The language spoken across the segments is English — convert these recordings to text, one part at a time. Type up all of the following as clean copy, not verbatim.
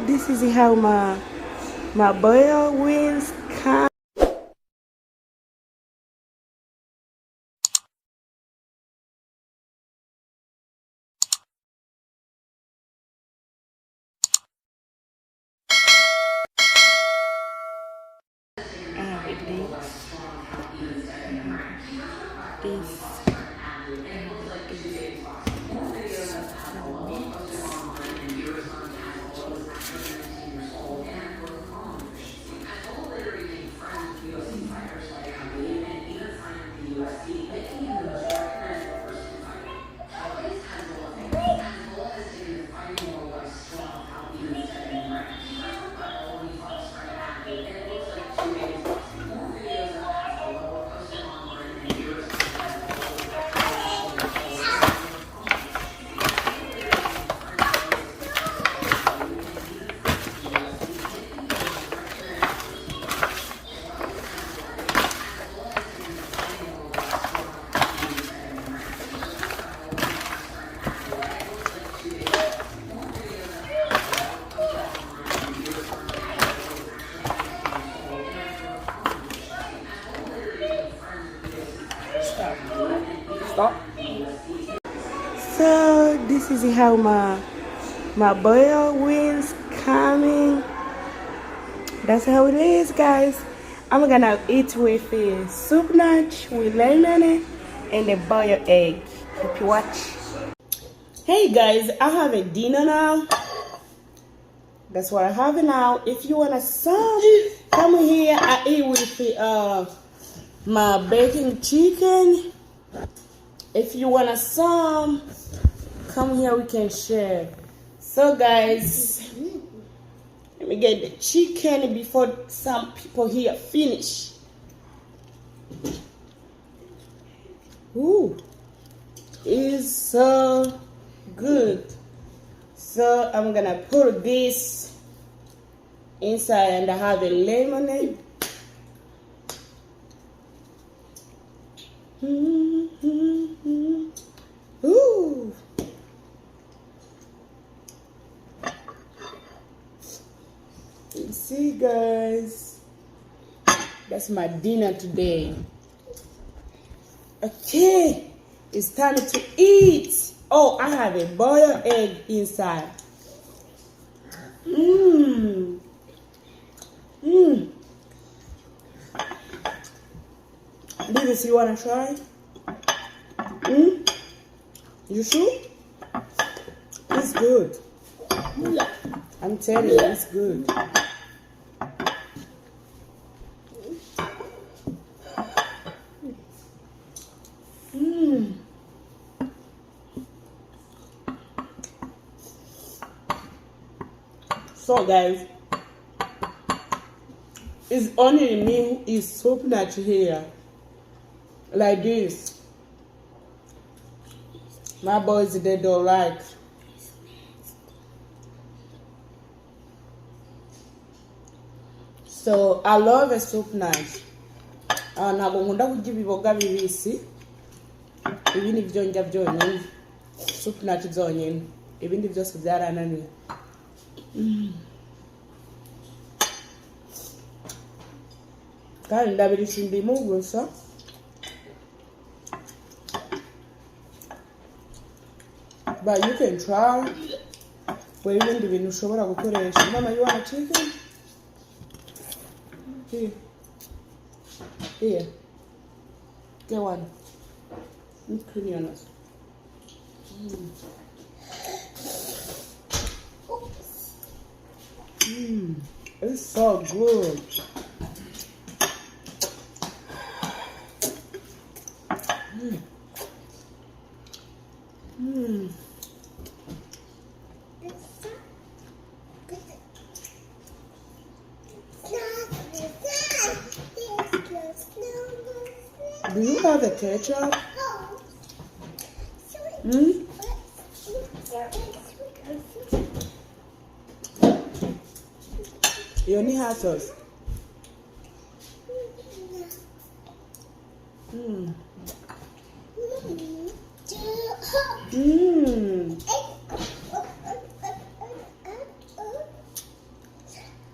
this is how my boy wins come. This. Stop. So this is how my boy wins coming. That's how it is, guys. I'm gonna eat with a soup notch with lemon and a boiled egg. Hope you watch. Hey guys, I have a dinner now. That's what I have now. If you wanna some, come here. I eat with my baking chicken. If you want some, come here, we can share. So guys, let me get the chicken before some people here finish. Ooh, it's so good. So I'm gonna put this inside and I have a lemonade. Ooh. You see, guys, that's my dinner today. Okay, it's time to eat. Oh, I have a boiled egg inside. This, you wanna try? You sure? It's good. I'm telling you, it's good. So guys, it's only me who is soup nut here. Like this. My boys, they don't like. So I love a soup nut. Nagukunda kurya ibiboga bibisi. Ibi ni byo njya byonyine. Soup nut zonyine. Ibindi byose byarananiye. Kandi ndabirisha indimu gusa. But you can try. Where even the ushobora gukoresha. Mama, you want a chicken? Here. Here. Get one. Clean your nose. It's so good. Do you have a ketchup? You only have sauce.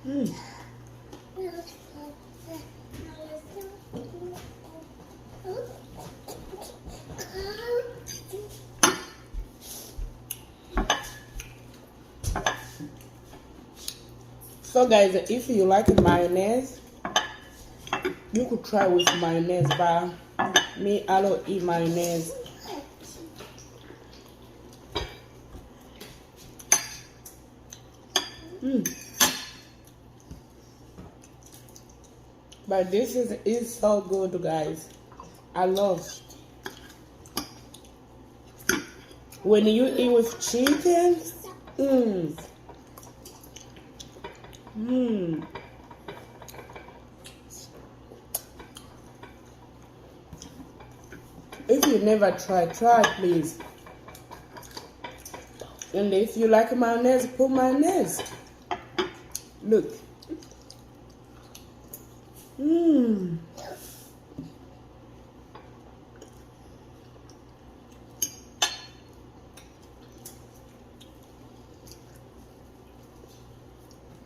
Mm. So guys, if you like mayonnaise, you could try with mayonnaise, but me, I don't eat mayonnaise. Mm. But this is so good, guys. I love when you eat with chicken. Mm. Mm. If you never try please. And if you like mayonnaise, put mayonnaise. Look. Mmm.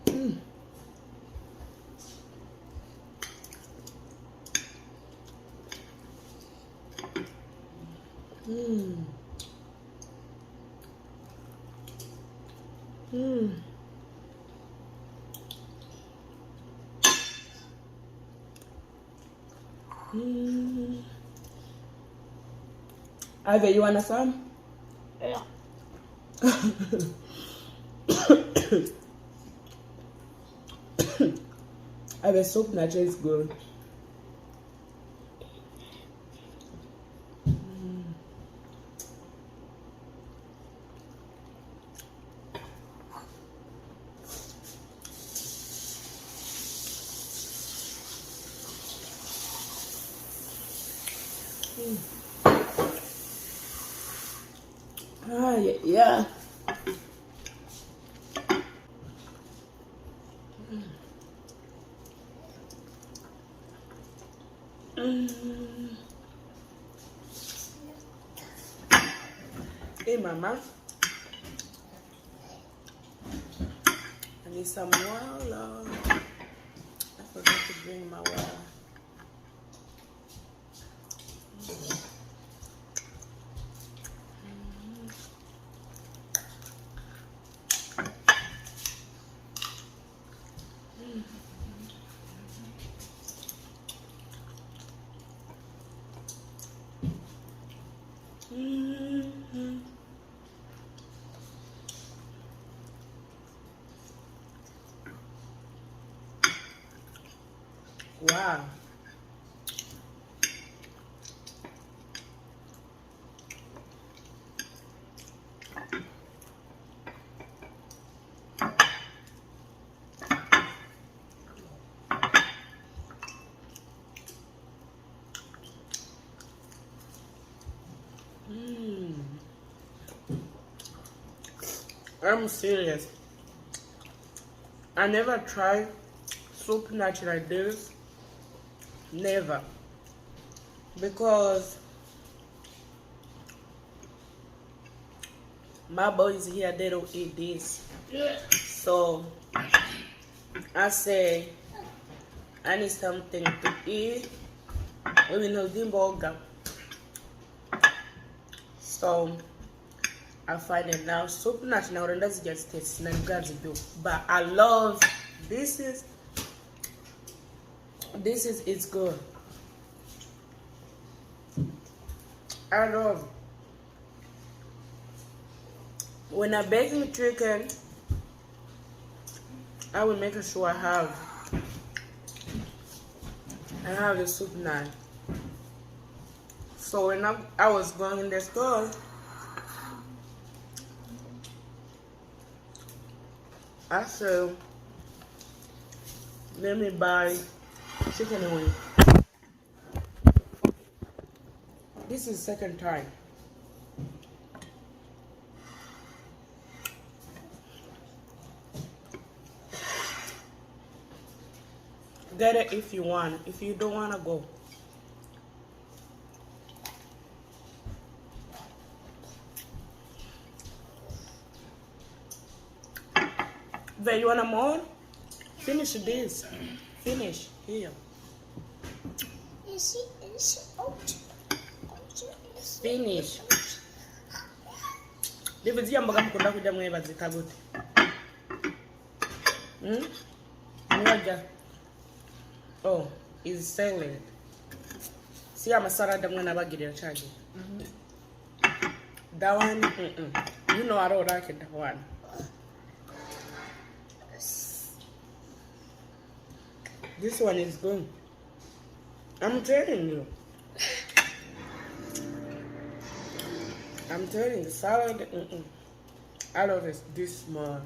Mmm. Mmm. Mmm. Ivy, you want some? Yeah. Ivy, soup nacho is good. Ah, yeah, yeah. Mm. Hey, Mama. I need some water. I forgot to bring my water. Mm-hmm. Wow. Mm. I'm serious. I never tried soup natural like this. Never. Because my boys here, they don't eat this. Yeah. So I say I need something to eat. We know the burger. So I find it now. Soup natural and that's just taste. But I love this is it's good. I love when I baking chicken, I will make sure I have the soup now. So when I was going in the store, I said, let me buy chicken wing. This is second time. Get it if you want. If you don't want to go. Then you want more? Finish this. Finish here. Finish. Ndivyo mboga mkunda kuja mwe zikabuti. Mwaja. Oh, is salad. See, I'm a salad. I'm gonna bag it charge. That one, you know I don't like it. That one. This one is good. I'm telling you. I'm telling you, salad. I love it this small.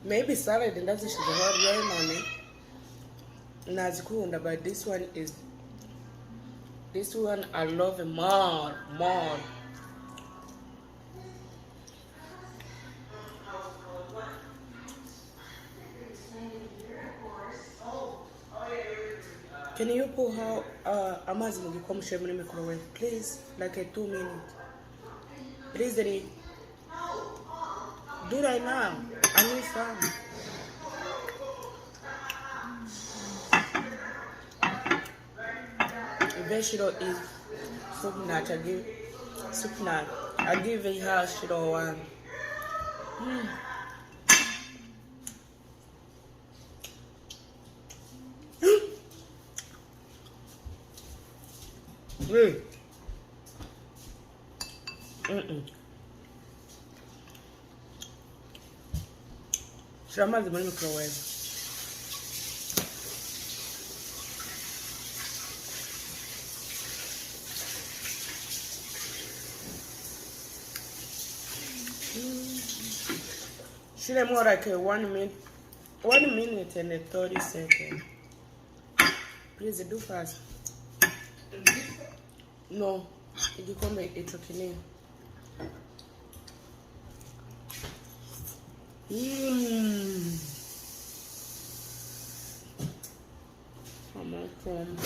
Maybe salad and that's the hard way, mommy. Nazikunda, but this one I love it more. Can you put how Amazon will come share in the microwave, please? Like a 2 minutes. Please, Daddy. Do right now. I need some. If she don't eat soup nut, I give soup nut. I give her she don't want. Shama the microwave. Should I more like a 1 minute and 30 seconds? Please do fast. No, you come make it okay. Come on, come.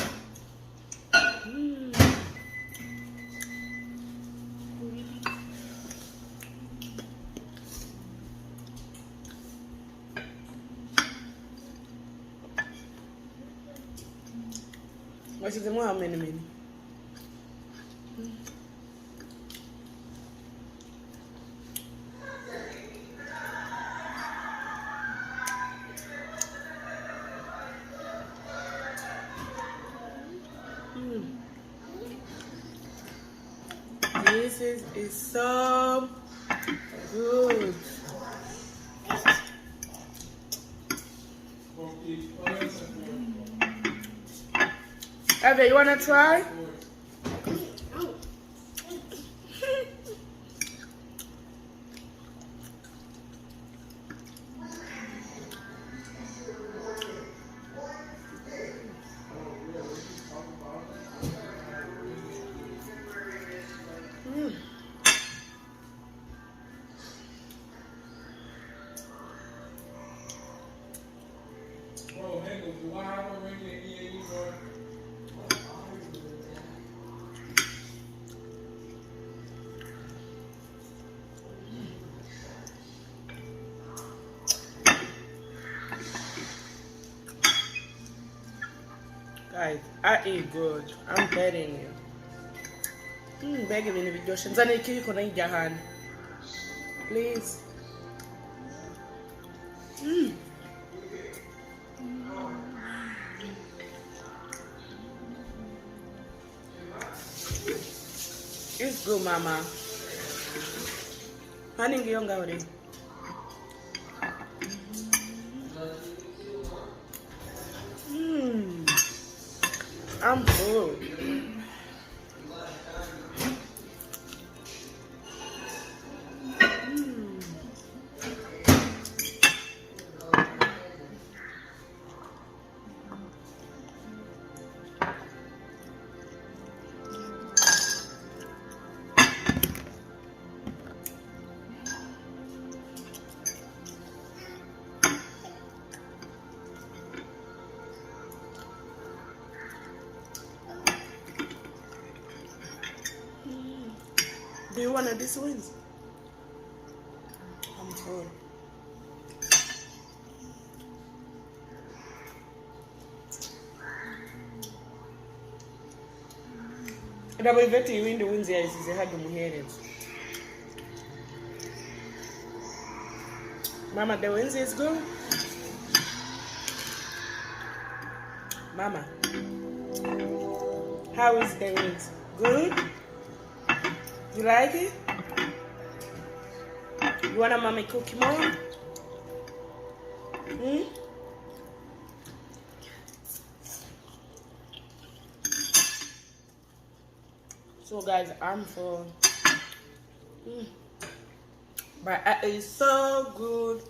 What is the more many? This is so good. Eva, you wanna try? Guys, I eat good. I'm telling you. Begging in the video. Shanzani kiri kona ijahan. Please. It's good, mama. Honey, ngiyonga uri. I'm full. Do you want these ones? I'm full. Double vetting you in the winds is a hard mujeres. Mama, the winds is good. Mama, how is the winds? Good? You like it? You wanna mommy cook more? So guys, I'm full. But it's so good.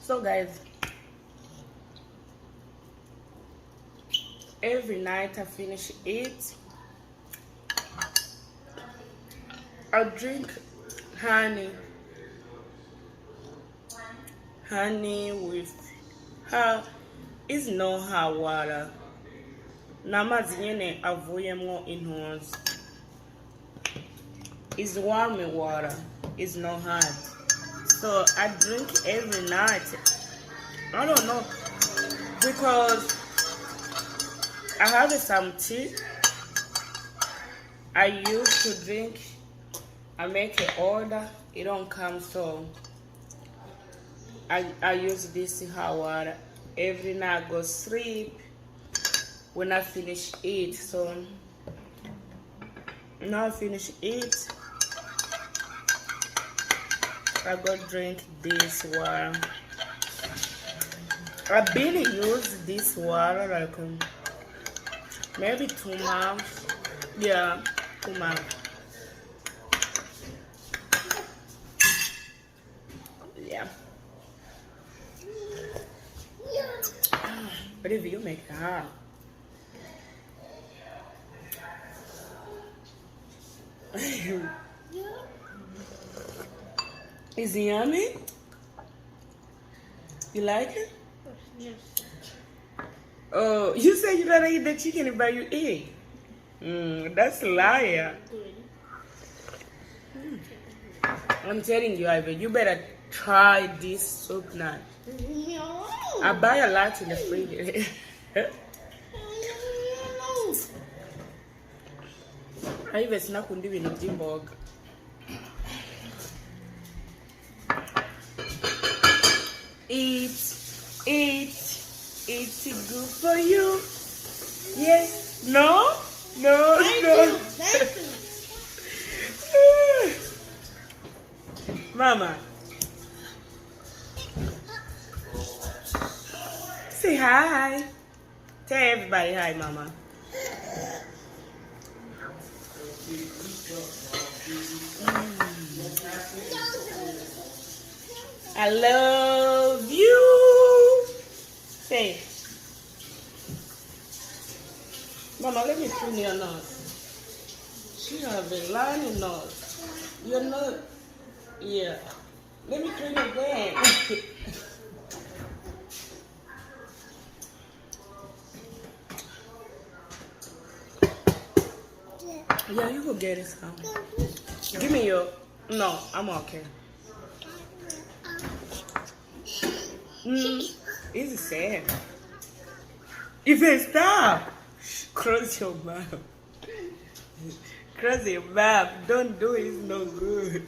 So guys, every night I finish it, I drink honey with her. It's no hot water. Namazine avuyemo inhouse. It's warm water. It's not hot. So I drink every night. I don't know, because I have some tea I used to drink. I make an order, it don't come, so I use this hot water every night. I go sleep when I finish it. So now I finish it, I go drink this water. I barely use this water like maybe 2 months. Yeah, 2 months. Yeah. But if you make it hard. Is it yummy? You like it? Yes. Oh, you said you don't eat the chicken, but you eat. That's a liar. I'm telling you, Ivy, you better try this soup now. No. I buy a lot in the fridge. Ivy, it's not going to be in the bog. It's good for you. Yes. No. Mama. Say hi. Tell everybody hi, Mama. I love you. Say. Mama, let me clean your nose. She have a lining nose. You're not. Yeah. Let me clean again. Yeah, you go get it some. Give me your. No, I'm okay. It's sad. If you stop, cross your mouth. Cross your mouth. Don't do it. It's no good.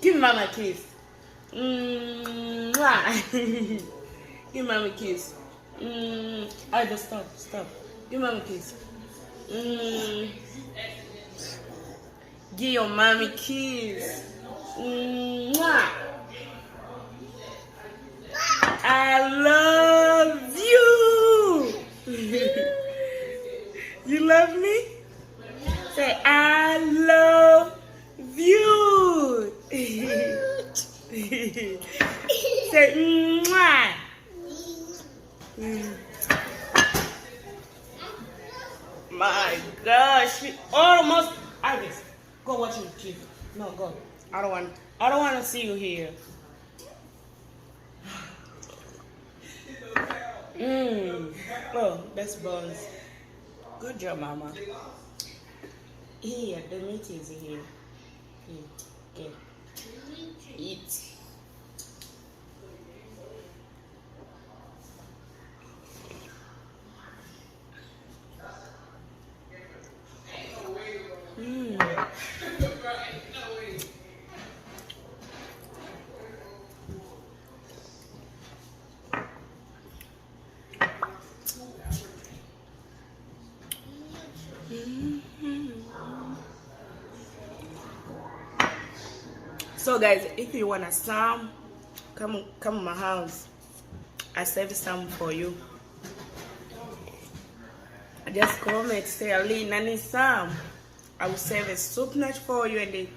Give Mama a kiss. Give Mama a kiss. I just stop. Give Mama a kiss. Give your mommy a kiss. I love you. You love me? Say, I love you. Say mwah. Mm. My gosh, we almost. Iris, go watch me, please. No, go. I don't want to see you here. Oh, that's buns. Good job, Mama. Here, the meat is here. Here, okay. Eat. So guys, if you want some, come to my house. I serve some for you. Just comment, say Aline, I need some. I will serve a soup nut for you and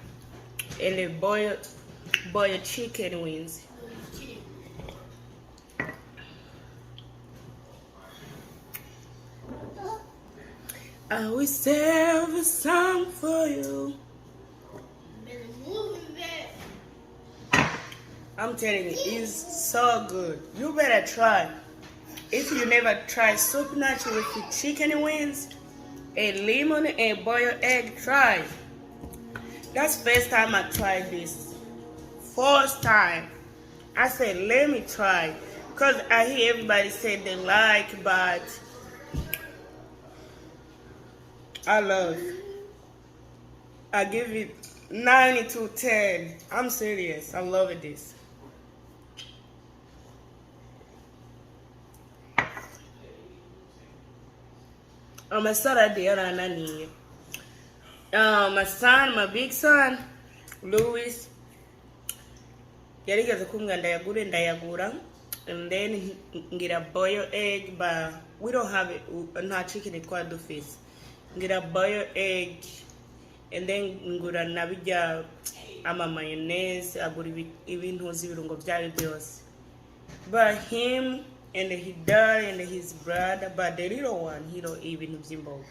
the boiled chicken wings. I will serve some for you. I'm telling you, it's so good. You better try. If you never try soup nut with the chicken wings, a lemon, a boiled egg, try. That's first time I tried this. First time. I said, let me try. Because I hear everybody say they like, but I love. I give it 9 to 10. I'm serious. I love this. On my Saturday, my big son, Louis, yarigeze kumbwira ndayagura, and then get a boiled egg, but we don't have it, not chicken it quite do face. Get a boiled egg, and then ngura nabijya ama mayonnaise, agura ibintu z'ibirungo byayo byose. But him and his dad and his brother, but the little one, he don't even Zimbabwe.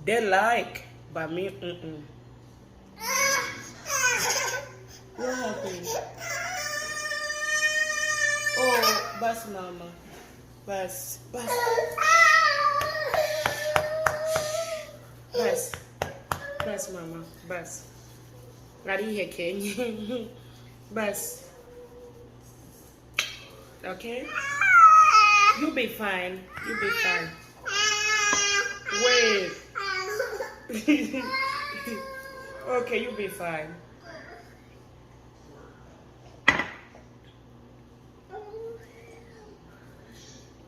They like, but me, What happened? Oh, bus mama. Bus. Bus mama. Bus. Nari heke. Bus. Okay? You'll be fine. Wait. Okay, you'll be fine.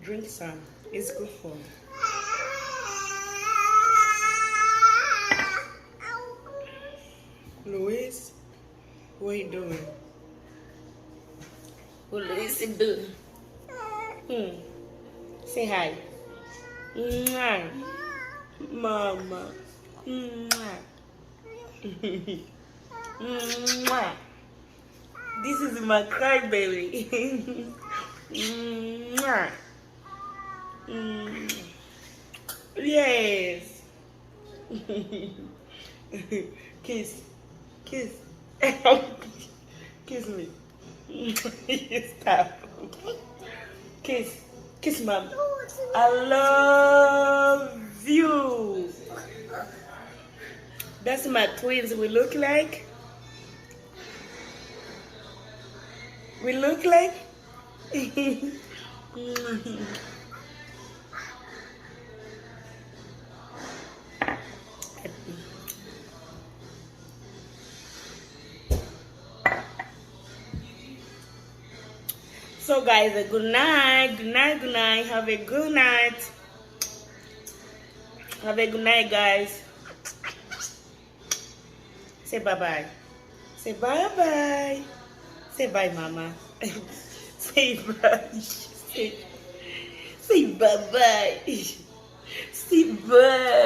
Drink some. It's good for you. Louis, what are you doing? What Louis is doing? Say hi. Mwah. Mama. Mwah. Mwah. This is my crybaby. Mwah. Yes. Kiss. Kiss me. Stop. Kiss mom. I love you. That's my twins. We look like. So guys, good night. Have a good night. Guys. Say bye-bye. Say bye-bye. Say bye, mama. Say bye. Say bye-bye. Say bye.